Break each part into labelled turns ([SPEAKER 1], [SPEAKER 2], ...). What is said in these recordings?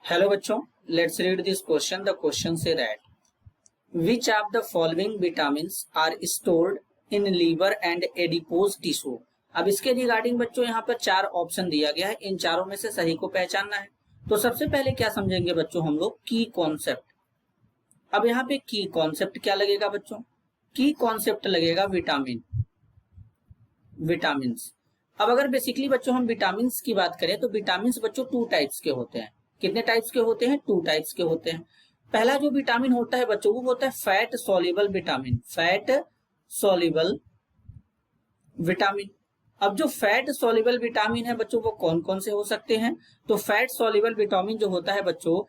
[SPEAKER 1] Hello बच्चों, let's read this question. The question says that which of the following vitamins are stored in liver and adipose tissue. अब इसके regarding बच्चों यहाँ पर चार option दिया गया है, इन चारों में से सही को पहचानना है। तो सबसे पहले क्या समझेंगे बच्चों हम लोग, की कॉन्सेप्ट। अब यहाँ पे की कॉन्सेप्ट क्या लगेगा बच्चों, की कॉन्सेप्ट लगेगा विटामिन, विटामिन्स। अब अगर बेसिकली बच्चों हम विटामिन्स की बात करें तो विटामिन्स बच्चों टू टाइप्स के होते हैं। कितने टाइप्स के होते हैं? टू टाइप्स के होते हैं। पहला जो विटामिन होता है बच्चों वो होता है fat soluble vitamin, fat soluble vitamin. अब जो फैट सॉल्युबल विटामिन है बच्चों वो कौन कौन से हो सकते हैं? तो फैट सॉल्युबल विटामिन जो होता है बच्चों,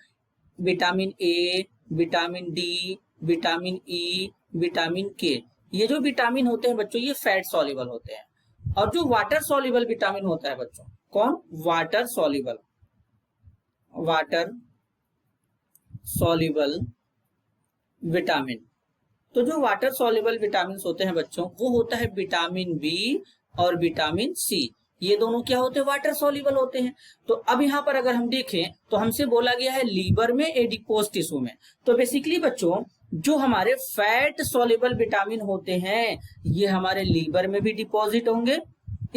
[SPEAKER 1] vitamin A, vitamin D, vitamin E, vitamin के, ये जो विटामिन होते हैं बच्चों ये फैट सॉल्युबल होते हैं। और जो वाटर सॉल्युबल विटामिन होता है बच्चों, कौन? Water soluble, water soluble vitamin. तो जो वाटर सॉल्युबल विटामिन होते हैं बच्चों वो होता है विटामिन बी और विटामिन सी। ये दोनों क्या होते हैं? वाटर सॉल्युबल होते हैं। तो अब यहाँ पर अगर हम देखें तो हमसे बोला गया है लीवर में, एडिपोज टिश्यू में। तो बेसिकली बच्चों जो हमारे फैट सॉल्युबल विटामिन होते हैं ये हमारे लीवर में भी डिपॉजिट होंगे,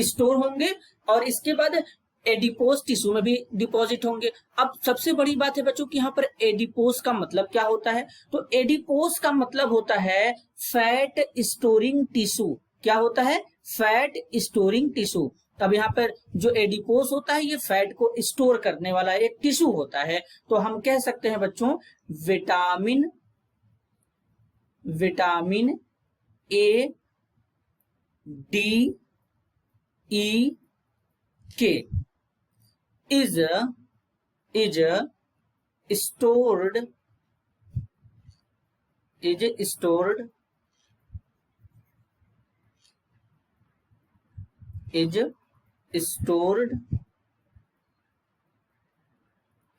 [SPEAKER 1] स्टोर होंगे, और इसके बाद एडिपोज टिश्यू में भी डिपॉजिट होंगे। अब सबसे बड़ी बात है बच्चों कि यहाँ पर एडिपोज का मतलब क्या होता है? तो एडिपोज का मतलब होता है फैट स्टोरिंग टिश्यू। क्या होता है? Fat storing tissue. तब यहाँ पर जो एडिपोज होता है ये फैट को स्टोर करने वाला एक टिश्यू होता है। तो हम कह सकते हैं बच्चों विटामिन, विटामिन ए, डी, ई, के is stored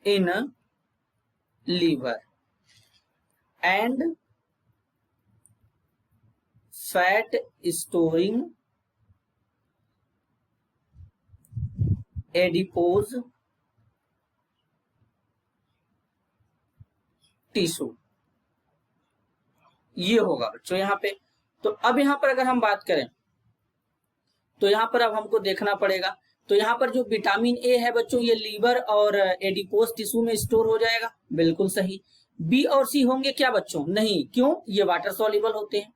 [SPEAKER 1] in liver and fat storing adipose tissue, ये होगा बच्चों यहाँ पे। तो अब यहाँ पर अगर हम बात करें तो यहाँ पर अब हमको देखना पड़ेगा। तो यहाँ पर जो विटामिन ए है बच्चों ये लीवर और एडिपोज टिश्यू में स्टोर हो जाएगा, बिल्कुल सही। बी और सी होंगे क्या बच्चों? नहीं, क्यों? ये वाटर सॉल्युबल होते हैं।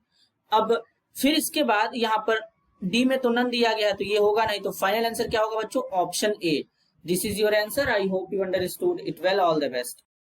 [SPEAKER 1] अब फिर इसके बाद यहाँ पर डी में तो नन दिया गया है तो ये होगा नहीं। तो फाइनल आंसर क्या होगा बच्चों? Option A. This is your answer. I hope you understood it well. All the best.